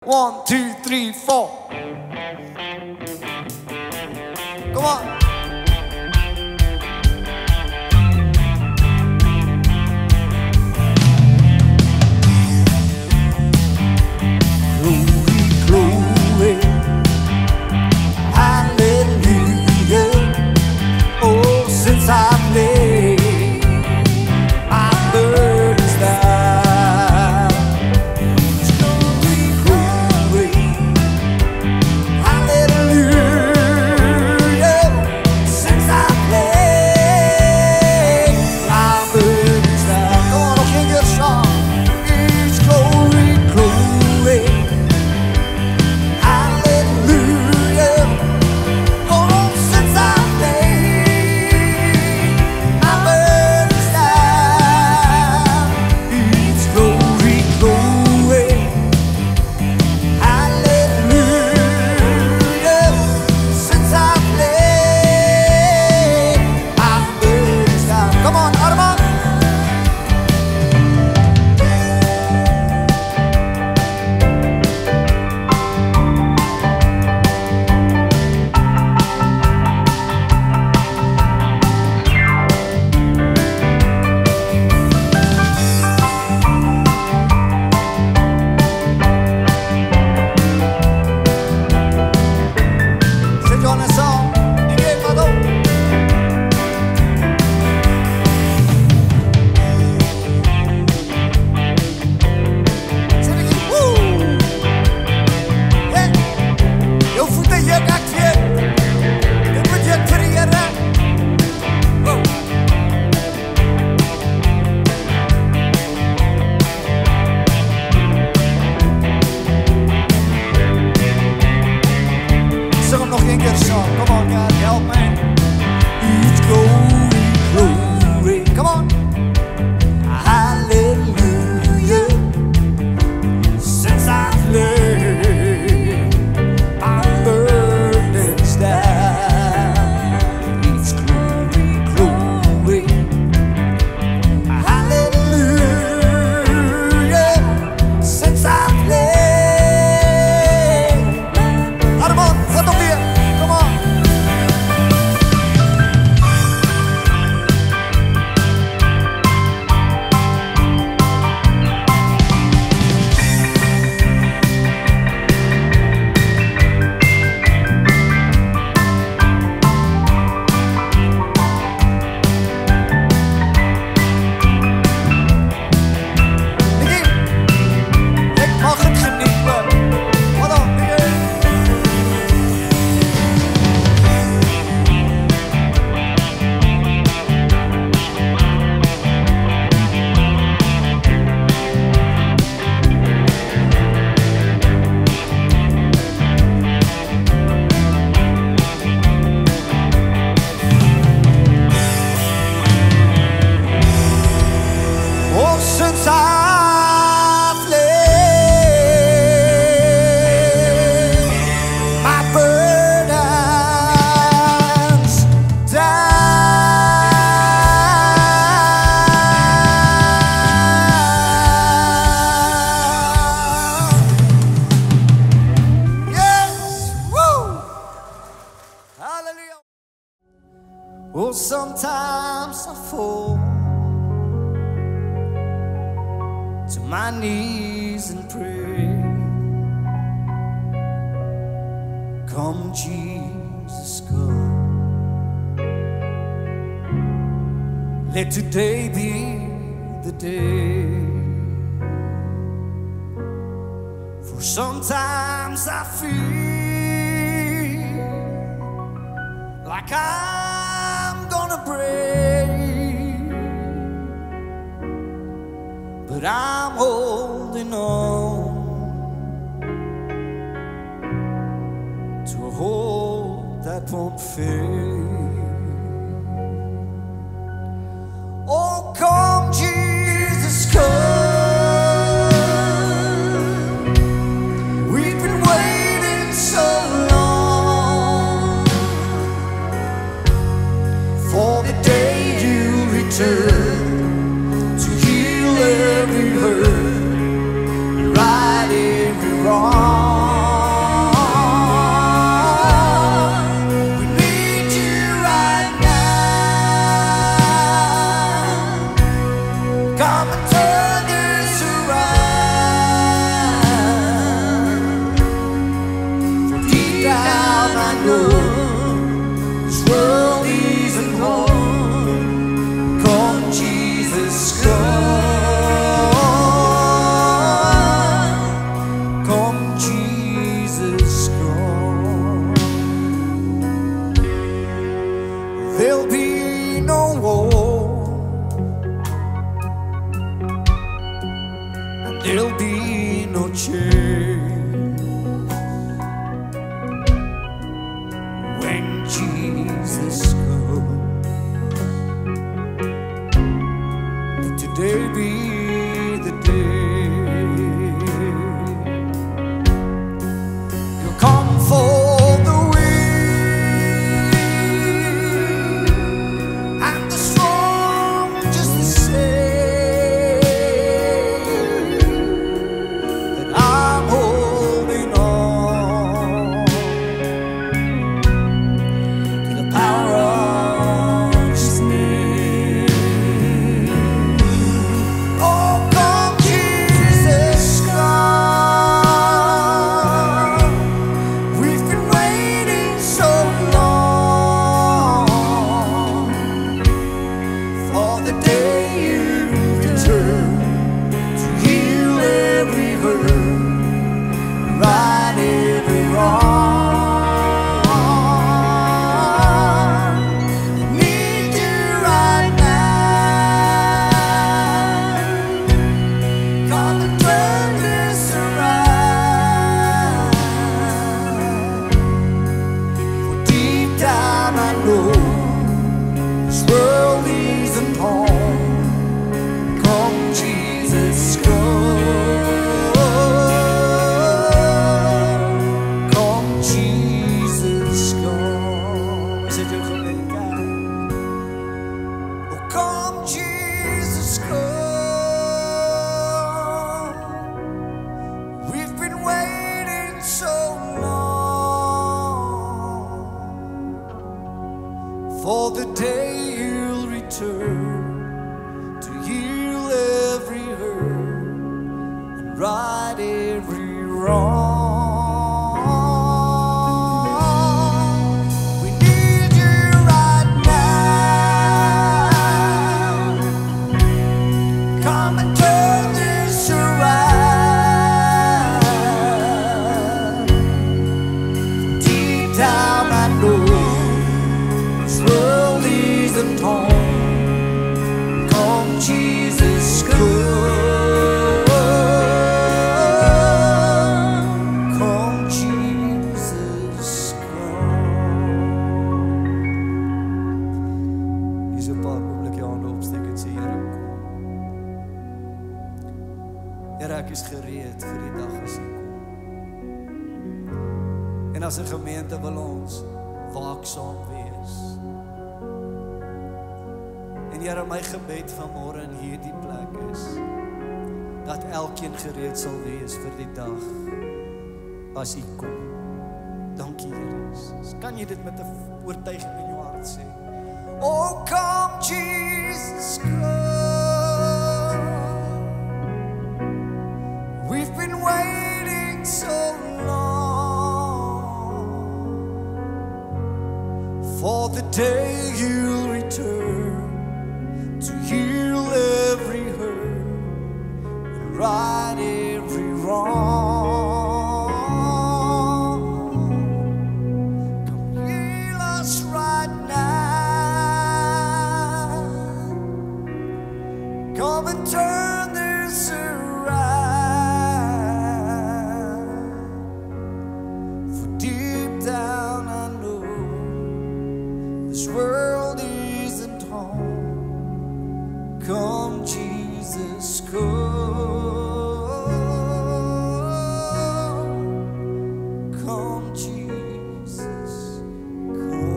1, 2, 3, 4. Come on. Come on, God, help me. It's glory, glory. Come on. Hallelujah. Since I've laid my burdens down, it's glory, glory. Hallelujah. Since I've laid. Armand, wat nog weer? Come on. Since I've laid my burdens down. Yes, woo! Hallelujah. Oh, sometimes I fall to my knees and pray. Come, Jesus, come. Let today be the day. For sometimes I feel like I'm gonna break, but I'm holding on to a hope that won't fade. Oh, come, Jesus, come. We've been waiting so long for the day you return to heal every hurt and right every wrong. the day you'll return to heal every hurt and right every wrong. We need you right now. Come and turn this around. Deep down I know this world isn't home. Come Jesus, come. Come Jesus, come. Hier's 'n paar oomblikke hande opsteek en sê Here, kom. Here, ek is gereed vir die dag as U kom. En as 'n gemeente wil ons waaksaam wees. En Here, my gebed vanmôre in hierdie plek is dat elkeen gereed sal wees vir die dag as U kom. Dankie Here Jesus. Kan jy dit met 'n oortuiging in jou hart sê? Oh, come Jesus, come. We've been waiting so long for the day you'll return to heal every hurt and right every wrong. Come heal us right now. Come and turn this around. For deep down I know this world isn't home. Come Jesus, come. Come Jesus, come.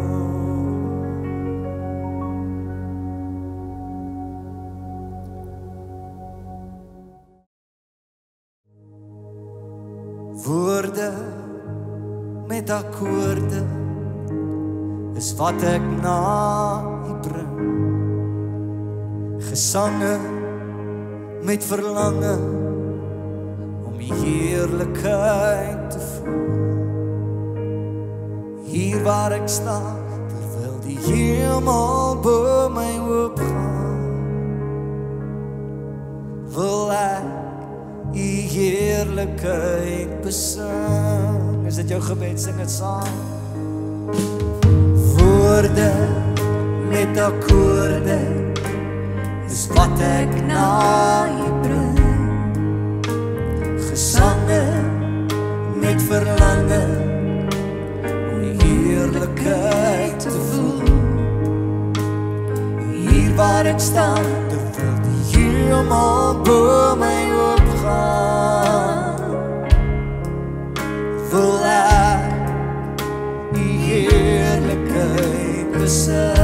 Woorde met akkoorde is wat ek na U bring. Gesange met verlange om U heerlikheid te voel. Hier waar ek staan, terwyl die hemel bo my oopgaan, wil ek U heerlikheid besing. Is dit jou gebed? Sing dit saam. Woorde met akkoorde is wat ek na U bring. Gesange met verlange om U heerlikheid te voel. Hier waar ek staan, terwyl die hemel bo my oopgaan, wil ek U heerlikheid besing.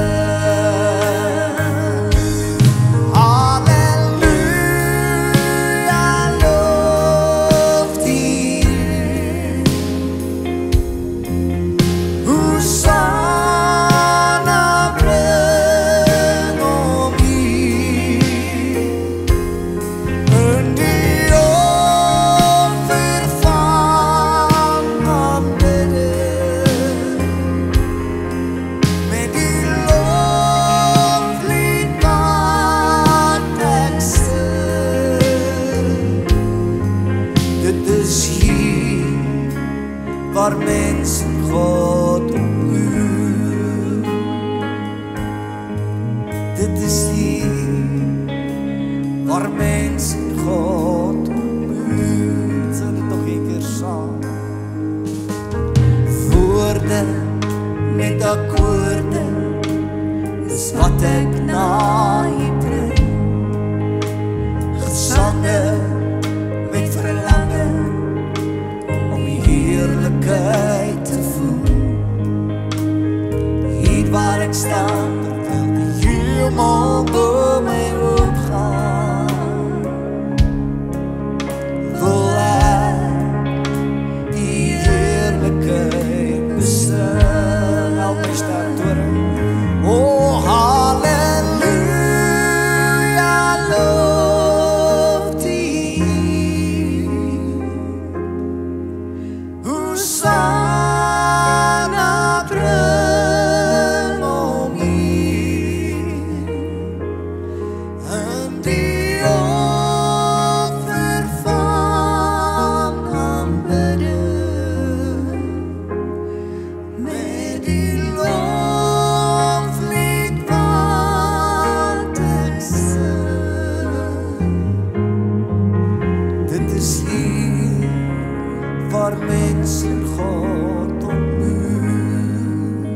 Waar mens God ontmoet. Dit is hier waar mens God ontmoet. Sing dit nog een keer saam. Woorde met akkoorde is wat ek na U bring. Gesange met verlange heerlikheid te voel. Hier waar ek staan, terwyl die hemel bo my oopgaan, wil ek U heerlikheid besing. Help my sterk toring. Oh, waar mense God ontmoet.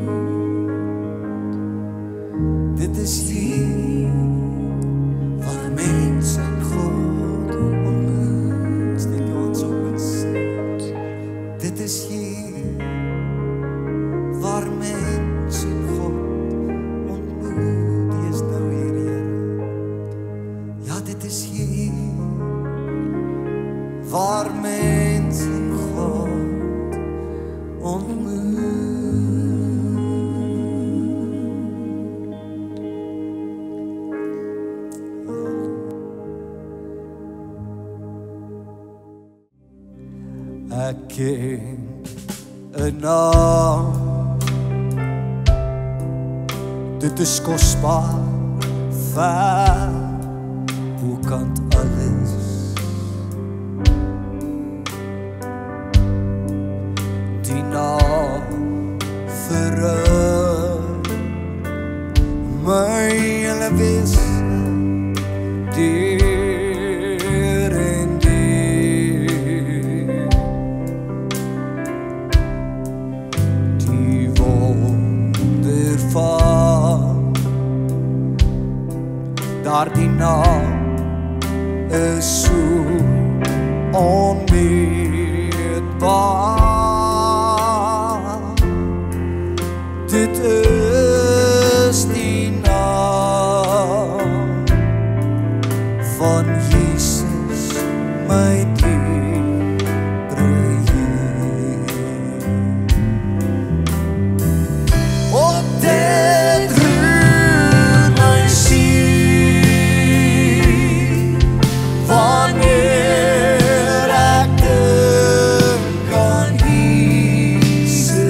Dit is hier waar mense God ontmoet. Steek jou hand so goed. Dit is hier waar mense God ontmoet. Die is nou hier, Here. Ja, dit is hier waar mense God ontmoet. Ek ken 'n naam, dit is kosbaar, ver, hoe kan alles die naam verruim, my hele wese, deur en deur, die wonder van daardie naam is so onmeetbaar. Dit is die naam van Jesus, my dierbare Heer. Oh, dit roer my siel wanneer ek dink aan Jesus,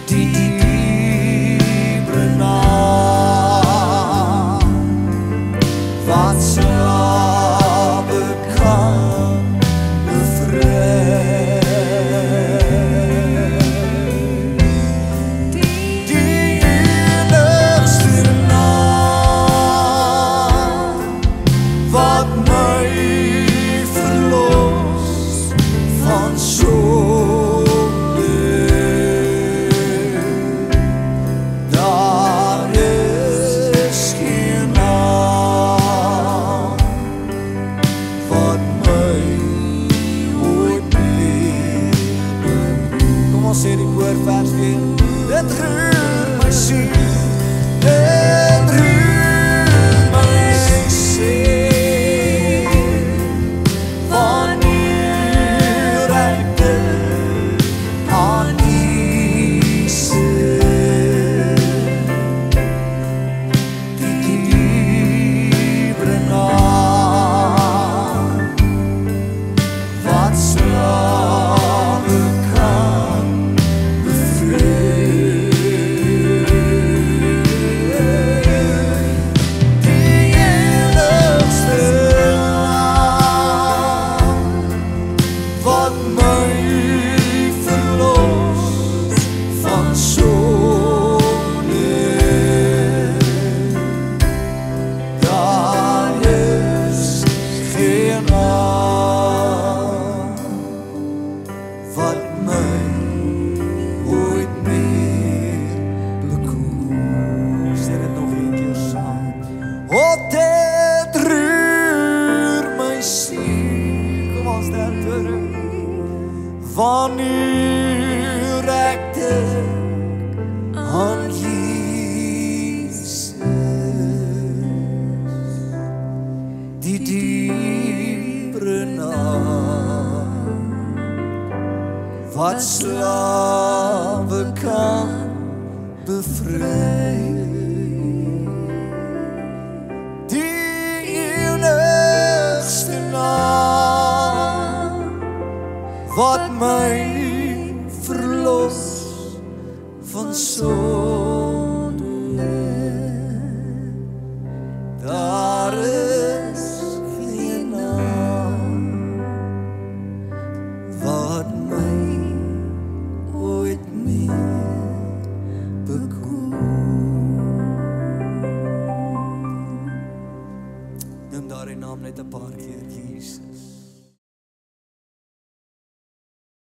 die dierbare naam wat slawe kan bevry. Die enigste naam wat my verlos van sonde. Daar is geen naam wat my ooit meer beroep. Kom ons sê die koorvers weer. Dit roer my siel, dit roer my siel wanneer ek dink aan Jesus, die dierbare naam wat slawe kan bevry. Die enigste naam wat my verlos van sonde. Daar is geen naam wat my ooit meer bekoor. Sê dit nog een keer saam. Oh, dit roer my siel. Kom ons daar terug. Wanneer ek dink aan Jesus, die dierbare naam wat slawe kan bevry. Die enigste naam wat my verlos van sonde. Daar is geen naam wat my ooit meer bekoor. Noem daardie naam net 'n paar keer, Jesus.